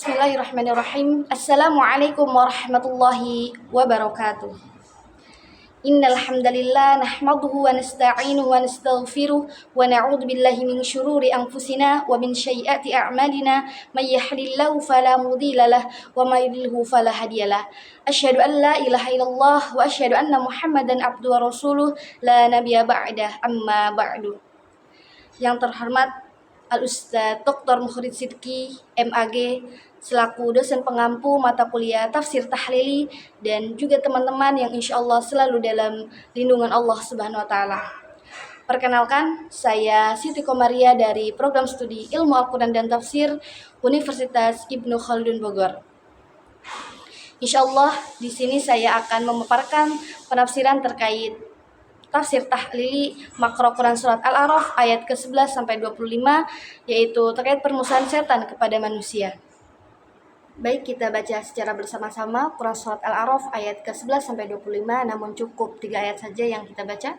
Bismillahirrahmanirrahim. Assalamualaikum warahmatullahi wabarakatuh. Innal hamdalillah nahmaduhu wa nasta'inuhu wa nastaghfiruh wa na'udzu billahi min syururi anfusina wa min sayyiati a'malina may yahdihillahu fala mudilla lahu wa may yudlilhu fala hadiyalah. Asyhadu an la ilaha illallah wa asyhadu anna Muhammadan abduhu wa rasuluh la nabiyya ba'dah amma ba'du. Yang terhormat Al-Ustadz Dr. Mukhrid Sidki, MAG, selaku dosen pengampu mata kuliah Tafsir Tahlili, dan juga teman-teman yang insya Allah selalu dalam lindungan Allah Subhanahu wa Ta'ala. Perkenalkan, saya Siti Komaria dari Program Studi Ilmu Al-Quran dan Tafsir Universitas Ibnu Khaldun Bogor. Insya Allah di sini saya akan memaparkan penafsiran terkait Tafsir Tahlili Makro Quran Surat Al-A'raf ayat ke-11 sampai 25, yaitu terkait permusuhan setan kepada manusia. Baik, kita baca secara bersama-sama Quran Surat Al-A'raf ayat ke-11 sampai 25, namun cukup 3 ayat saja yang kita baca.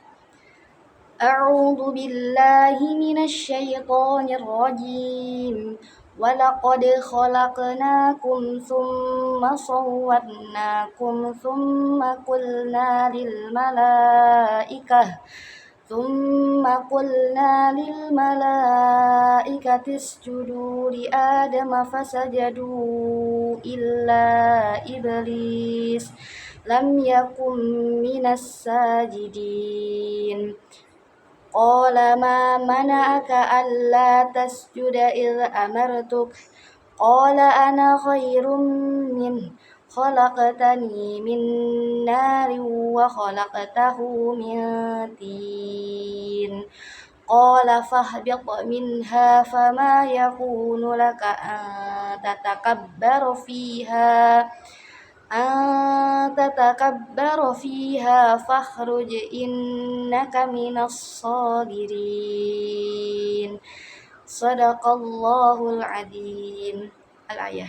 A'udzu billahi minasy syaithanir rajim. وَلَقَدْ خَلَقْنَاكُمْ ثُمَّ صَوَّرْنَاكُمْ ثُمَّ قُلْنَا لِلْمَلَائِكَةِ اسْجُدُوا لِآدَمَ فَسَجَدُوا إِلَّا إِبْلِيسَ لَمْ يَكُنْ مِنَ السَّاجِدِينَ قال ما منعك ألا تسجد إذ أمرتك قال أنا خير منه خلقتني من نار وخلقته من طين قال فاهبط منها فما يكون لك أن تتكبر فيها فاخرج إنك من الصاغرين Sadaqallahul Adzim. Al-ayah.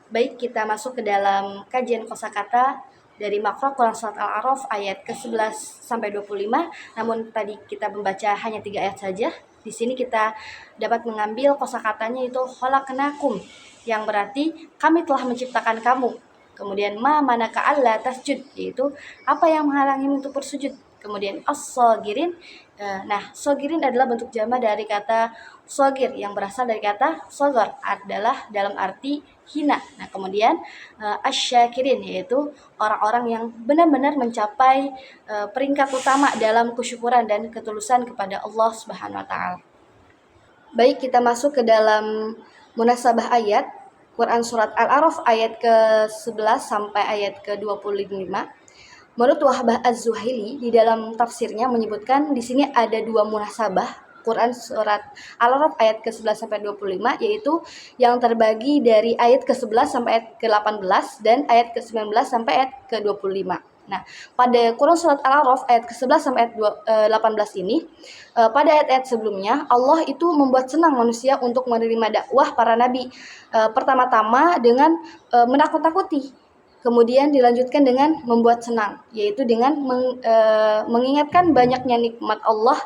Baik, kita masuk ke dalam kajian kosakata dari Makro Quran Surat Al-A'raf ayat ke-11 sampai 25. Namun tadi kita membaca hanya 3 ayat saja. Di sini kita dapat mengambil kosakatanya, itu khalaqnakum, yang berarti kami telah menciptakan kamu. Kemudian ma manaka alla tasjud, yaitu apa yang menghalangimu untuk bersujud. Kemudian as-sagirin. Nah, sagirin adalah bentuk jama dari kata sagir yang berasal dari kata sagar, adalah dalam arti hina. Nah, kemudian asyakirin, yaitu orang-orang yang benar-benar mencapai peringkat utama dalam kesyukuran dan ketulusan kepada Allah Subhanahu wa Ta'ala. Baik, kita masuk ke dalam munasabah ayat Quran Surat Al-A'raf ayat ke-11 sampai ayat ke-25. Menurut Wahbah Az-Zuhaili di dalam tafsirnya menyebutkan di sini ada 2 munasabah Quran Surat Al-A'raf ayat ke-11 sampai 25, yaitu yang terbagi dari ayat ke-11 sampai ayat ke-18 dan ayat ke-19 sampai ayat ke-25. Nah, pada Quran Surat Al-A'raf ayat ke-11 sampai ayat 18 ini, pada ayat-ayat sebelumnya Allah itu membuat senang manusia untuk menerima dakwah para nabi. Pertama-tama dengan menakut-takuti, kemudian dilanjutkan dengan membuat senang, yaitu dengan mengingatkan banyaknya nikmat Allah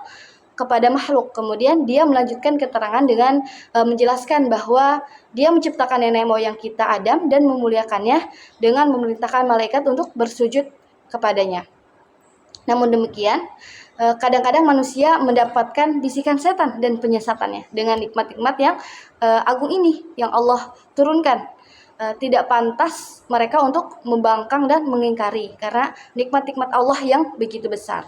kepada makhluk. Kemudian dia melanjutkan keterangan dengan menjelaskan bahwa dia menciptakan nenek moyang kita Adam dan memuliakannya dengan memerintahkan malaikat untuk bersujud kepadanya. Namun demikian, kadang-kadang manusia mendapatkan bisikan setan dan penyesatannya dengan nikmat-nikmat yang agung ini yang Allah turunkan. Tidak pantas mereka untuk membangkang dan mengingkari karena nikmat-nikmat Allah yang begitu besar.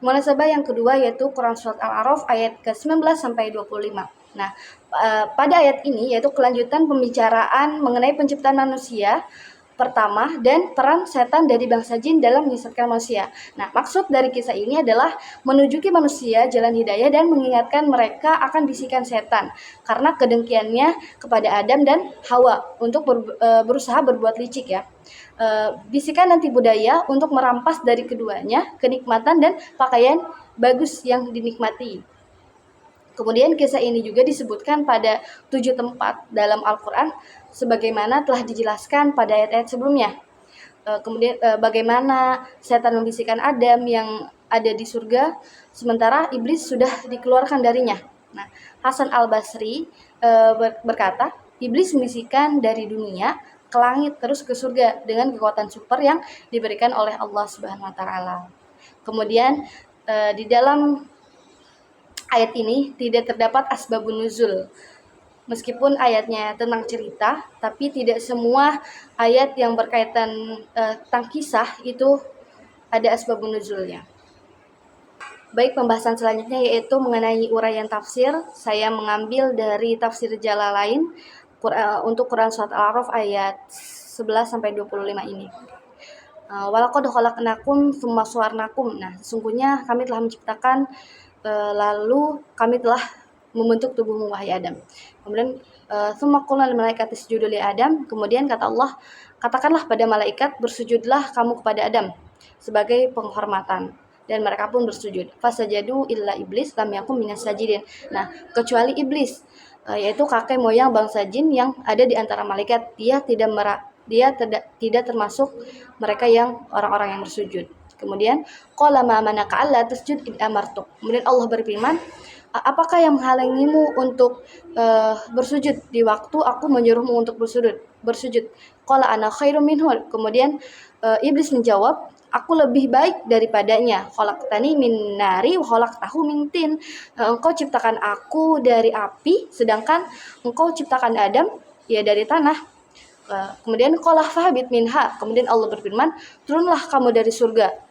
Munasabah yang kedua yaitu Quran Surat Al-A'raf ayat ke-19 sampai 25. Nah, pada ayat ini yaitu kelanjutan pembicaraan mengenai penciptaan manusia pertama dan peran setan dari bangsa jin dalam menyesatkan manusia. Nah, maksud dari kisah ini adalah menunjuki manusia jalan hidayah dan mengingatkan mereka akan bisikan setan karena kedengkiannya kepada Adam dan Hawa untuk berusaha berbuat licik ya. Bisikan nanti budaya untuk merampas dari keduanya kenikmatan dan pakaian bagus yang dinikmati. Kemudian kisah ini juga disebutkan pada 7 tempat dalam Al-Quran sebagaimana telah dijelaskan pada ayat-ayat sebelumnya. Kemudian bagaimana setan membisikkan Adam yang ada di surga sementara iblis sudah dikeluarkan darinya. Nah, Hasan Al-Basri berkata, Iblis membisikkan dari dunia ke langit terus ke surga dengan kekuatan super yang diberikan oleh Allah Subhanahu wa taala. Kemudian di dalam ayat ini tidak terdapat asbabun nuzul. Meskipun ayatnya tentang cerita, tapi tidak semua ayat yang berkaitan tentang kisah itu ada asbabun nuzulnya. Baik, pembahasan selanjutnya yaitu mengenai uraian tafsir. Saya mengambil dari tafsir Jalalain untuk Quran Surat Al-A'raf ayat 11 sampai 25 ini. Walaqad khalaqnakum tsumma suwarnakum. Nah, sesungguhnya kami telah menciptakan lalu kami telah membentuk tubuhmu wahai Adam. Kemudian tsumma qulna lil malaikati isjudu li Adam. Kemudian kata Allah, katakanlah pada malaikat, bersujudlah kamu kepada Adam sebagai penghormatan. Dan mereka pun bersujud. Fasajadu illa iblis lam yakun minas sajidin. Nah, kecuali iblis, yaitu kakek moyang bangsa jin yang ada di antara malaikat, dia tidak termasuk mereka yang orang-orang yang bersujud. Kemudian qala ma manaka alla tasjud id amartuk. Kemudian Allah berfirman, apakah yang menghalangimu untuk bersujud di waktu aku menyuruhmu untuk bersujud? Qala ana khairum minhu. Kemudian iblis menjawab, aku lebih baik daripadanya. Khalaqtani min nari wa khalaqtahu min tin. Engkau ciptakan aku dari api, sedangkan engkau ciptakan Adam ya dari tanah. Kemudian qala fahabit minha. Kemudian Allah berfirman, turunlah kamu dari surga.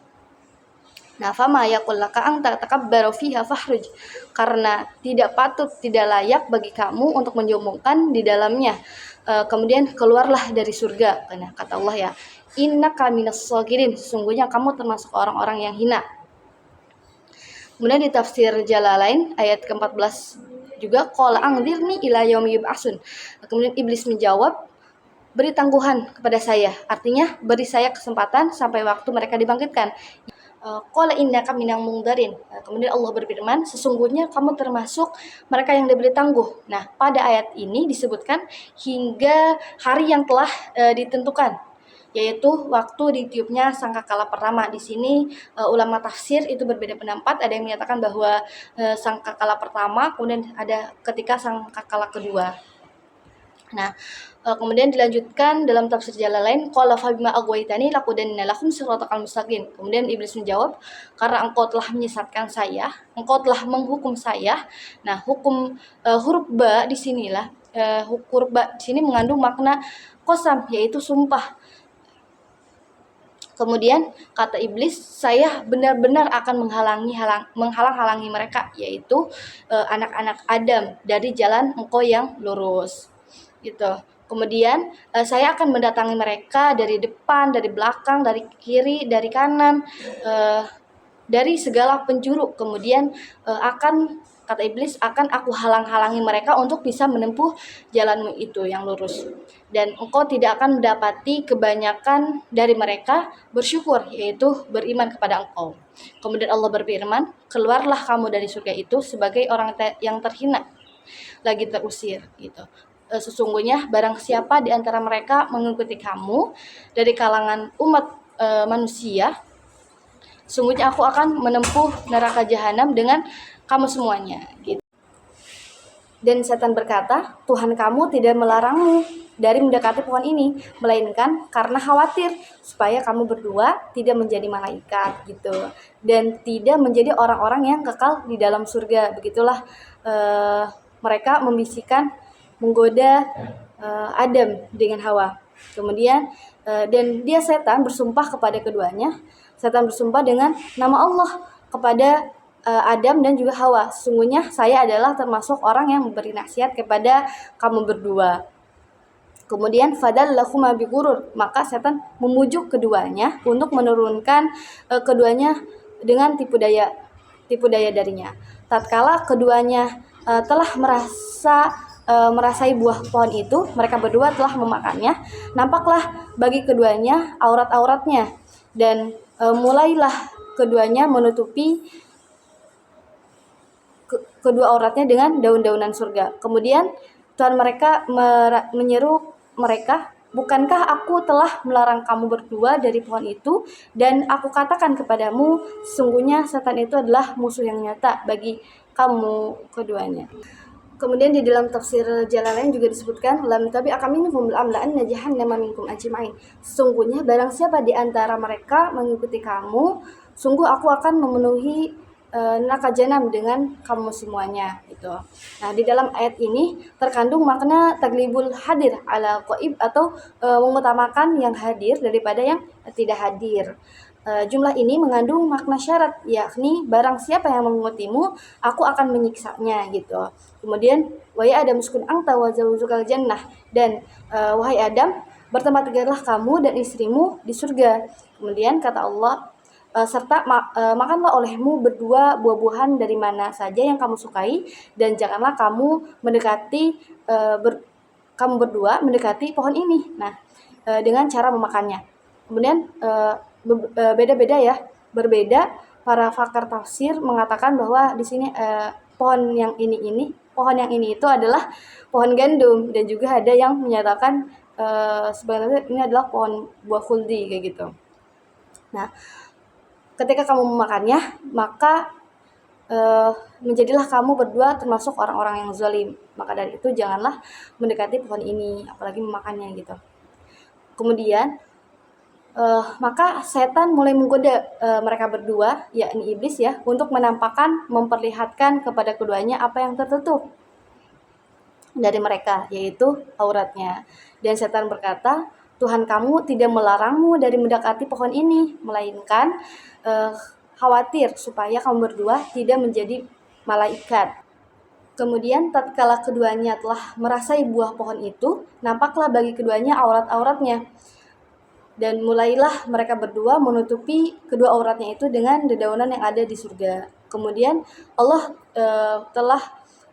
Nah, fama yaqul laka anta takabbaru fiha fahruj. Karena tidak patut, tidak layak bagi kamu untuk menyombongkan di dalamnya. Kemudian keluarlah dari surga. Nah, kata Allah ya, innaka minas shagirin. Sesungguhnya kamu termasuk orang-orang yang hina. Kemudian di tafsir Jalalain ayat ke-14 juga qala anzirni ila yaumi yub'atsun. Kemudian iblis menjawab, beri tangguhan kepada saya. Artinya beri saya kesempatan sampai waktu mereka dibangkitkan. Qala innaka minal mungdarin. Kemudian Allah berfirman, sesungguhnya kamu termasuk mereka yang diberi tangguh. Nah, pada ayat ini disebutkan hingga hari yang telah ditentukan, yaitu waktu ditiupnya sangkakala pertama. Di sini ulama tafsir itu berbeda pendapat. Ada yang menyatakan bahwa sangkakala pertama, kemudian ada ketika sangkakala kedua. Nah, kemudian dilanjutkan dalam tafsir Jalalain, qala fa bima aghwaytani laqudanna lahum siratal mustaqim. Kemudian iblis menjawab, karena engkau telah menyesatkan saya, engkau telah menghukum saya. Nah, hukum huruf ba di sinilah huruf ba di sini mengandung makna qasam, yaitu sumpah. Kemudian kata iblis, saya benar-benar akan menghalang-halangi mereka, yaitu anak-anak Adam dari jalan engkau yang lurus. Gitu. Kemudian saya akan mendatangi mereka dari depan, dari belakang, dari kiri, dari kanan, dari segala penjuru. Kemudian kata iblis, akan aku halang-halangi mereka untuk bisa menempuh jalanmu itu yang lurus. Dan engkau tidak akan mendapati kebanyakan dari mereka bersyukur, yaitu beriman kepada engkau. Kemudian Allah berfirman, keluarlah kamu dari surga itu sebagai orang yang terhina, lagi terusir gitu. Sesungguhnya barang siapa di antara mereka mengikuti kamu dari kalangan umat manusia, sungguhnya aku akan menempuh neraka jahanam dengan kamu semuanya gitu. Dan setan berkata, Tuhan kamu tidak melarangmu dari mendekati pohon ini, melainkan karena khawatir supaya kamu berdua tidak menjadi malaikat gitu, dan tidak menjadi orang-orang yang kekal di dalam surga. Begitulah mereka membisikkan, menggoda Adam dengan Hawa. Kemudian dan dia setan bersumpah kepada keduanya. Setan bersumpah dengan nama Allah kepada Adam dan juga Hawa. Sesungguhnya saya adalah termasuk orang yang memberi nasihat kepada kamu berdua. Kemudian fadallahuma bighurur, maka setan memujuk keduanya untuk menurunkan keduanya dengan tipu daya darinya. Tatkala keduanya telah merasai buah pohon itu, mereka berdua telah memakannya. Nampaklah bagi keduanya aurat-auratnya, dan mulailah keduanya menutupi kedua auratnya dengan daun-daunan surga. Kemudian Tuhan mereka menyeru mereka, bukankah aku telah melarang kamu berdua dari pohon itu, dan aku katakan kepadamu, sesungguhnya setan itu adalah musuh yang nyata bagi kamu keduanya. Kemudian di dalam tafsir Jalalain juga disebutkan lam tabi'aka minhum la'amla'anna jahannama minkum ajma'in. Sesungguhnya barang siapa di antara mereka mengikuti kamu, sungguh aku akan memenuhi neraka jahanam dengan kamu semuanya gitu. Nah, di dalam ayat ini terkandung makna taglibul hadir ala qaib atau mengutamakan yang hadir daripada yang tidak hadir. Jumlah ini mengandung makna syarat, yakni barang siapa yang mengikutimu, aku akan menyiksanya gitu. Kemudian wahai Adam uskun anta wa zawjukal jannah, dan wahai Adam, bertempat tinggallah kamu dan istrimu di surga. Kemudian kata Allah, serta makanlah olehmu berdua buah-buahan dari mana saja yang kamu sukai, dan janganlah kamu mendekati kamu berdua mendekati pohon ini. Nah, dengan cara memakannya. Kemudian beda-beda ya, berbeda para pakar tafsir mengatakan bahwa di sini pohon yang ini itu adalah pohon gandum, dan juga ada yang menyatakan sebenarnya ini adalah pohon buah khuldi kayak gitu. Nah, ketika kamu memakannya, maka menjadilah kamu berdua termasuk orang-orang yang zalim. Maka dari itu janganlah mendekati pohon ini, apalagi memakannya gitu. Kemudian maka setan mulai menggoda mereka berdua, yakni iblis ya, untuk memperlihatkan kepada keduanya apa yang tertutup dari mereka, yaitu auratnya. Dan setan berkata, Tuhan kamu tidak melarangmu dari mendekati pohon ini, melainkan khawatir supaya kamu berdua tidak menjadi malaikat. Kemudian tatkala keduanya telah merasai buah pohon itu, nampaklah bagi keduanya aurat-auratnya. Dan mulailah mereka berdua menutupi kedua auratnya itu dengan dedaunan yang ada di surga. Kemudian Allah telah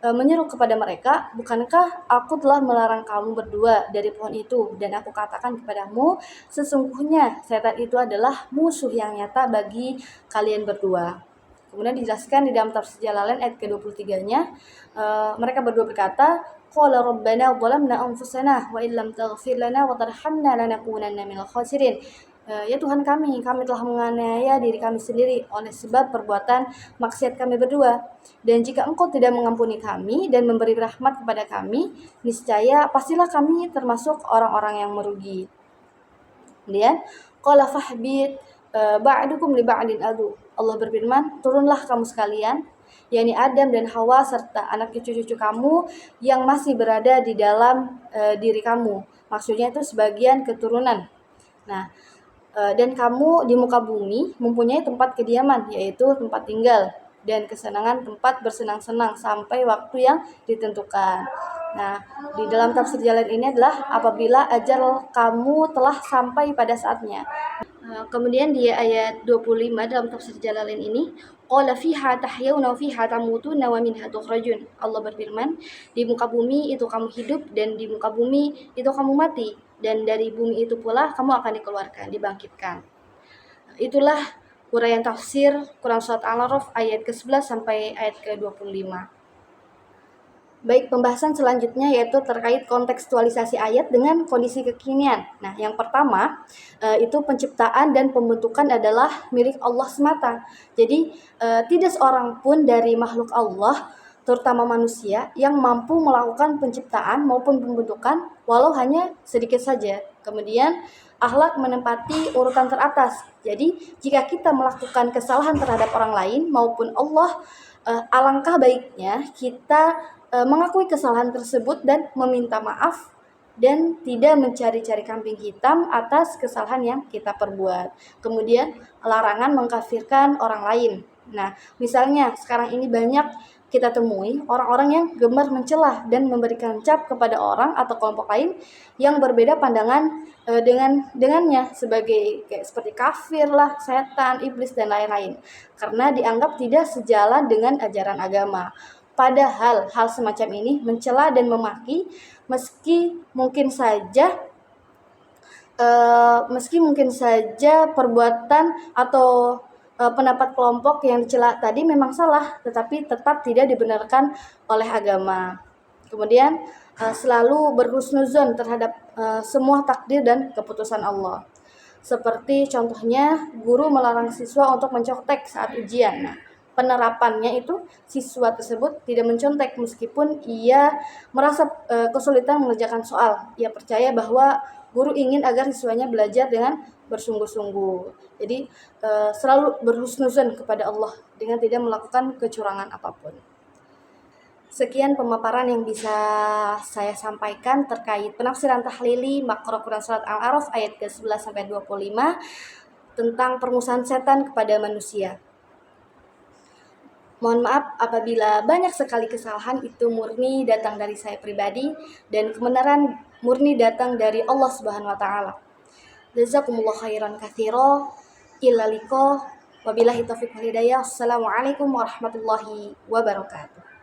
menyeru kepada mereka, bukankah aku telah melarang kamu berdua dari pohon itu, dan aku katakan kepadamu, sesungguhnya setan itu adalah musuh yang nyata bagi kalian berdua. Kemudian dijelaskan di dalam tafsir Jalalain ayat ke-23-nya, mereka berdua berkata, qala rabbana zalamna anfusana wa illam taghfir lana wa tarhamna lanakunanna minal khasirin. Ya Tuhan kami telah menganiaya diri kami sendiri oleh sebab perbuatan maksiat kami berdua. Dan jika Engkau tidak mengampuni kami dan memberi rahmat kepada kami, niscaya pastilah kami termasuk orang-orang yang merugi. Kemudian qala fahbit ba'dukum li ba'din adu. Allah berfirman, turunlah kamu sekalian, yakni Adam dan Hawa serta anak cucu-cucu kamu yang masih berada di dalam diri kamu. Maksudnya itu sebagian keturunan. Nah, dan kamu di muka bumi mempunyai tempat kediaman, yaitu tempat tinggal dan kesenangan tempat bersenang-senang sampai waktu yang ditentukan. Nah, di dalam tafsir Jalan ini adalah apabila ajal kamu telah sampai pada saatnya. Kemudian di ayat 25 dalam tafsir Jalalain ini, qala fiha tahyawna wa fiha tamutuna wa minha tukhrajun. Allah berfirman, di muka bumi itu kamu hidup dan di muka bumi itu kamu mati, dan dari bumi itu pula kamu akan dikeluarkan, dibangkitkan. Itulah uraian tafsir Quran Surat Al-A'raf ayat ke-11 sampai ayat ke-25. Baik, pembahasan selanjutnya yaitu terkait kontekstualisasi ayat dengan kondisi kekinian. Nah, yang pertama itu penciptaan dan pembentukan adalah milik Allah semata. Jadi tidak seorang pun dari makhluk Allah, terutama manusia, yang mampu melakukan penciptaan maupun pembentukan walau hanya sedikit saja. Kemudian akhlak menempati urutan teratas. Jadi jika kita melakukan kesalahan terhadap orang lain maupun Allah, alangkah baiknya kita mengakui kesalahan tersebut dan meminta maaf dan tidak mencari-cari kambing hitam atas kesalahan yang kita perbuat. Kemudian larangan mengkafirkan orang lain. Nah, misalnya sekarang ini banyak kita temui orang-orang yang gemar mencela dan memberikan cap kepada orang atau kelompok lain yang berbeda pandangan dengannya seperti kafir lah, setan, iblis dan lain-lain, karena dianggap tidak sejalan dengan ajaran agama. Padahal hal semacam ini mencela dan memaki meski mungkin saja perbuatan atau pendapat kelompok yang dicela tadi memang salah, tetapi tetap tidak dibenarkan oleh agama. Kemudian selalu berhusnuzon terhadap semua takdir dan keputusan Allah. Seperti contohnya guru melarang siswa untuk mencontek saat ujian. Nah, penerapannya itu siswa tersebut tidak mencontek meskipun ia merasa kesulitan mengerjakan soal. Ia percaya bahwa guru ingin agar siswanya belajar dengan bersungguh-sungguh. Jadi selalu berhusnuzon kepada Allah dengan tidak melakukan kecurangan apapun. Sekian pemaparan yang bisa saya sampaikan terkait penafsiran tahlili makro Quran Surat Al-A'raf ayat ke-11 sampai 25 tentang permusuhan setan kepada manusia. Mohon maaf apabila banyak sekali kesalahan, itu murni datang dari saya pribadi dan kebenaran murni datang dari Allah Subhanahu wa taala. Jazakumullah khairan katsira. Illa liqa. Wabillahi taufiq wal hidayah. Assalamualaikum warahmatullahi wabarakatuh.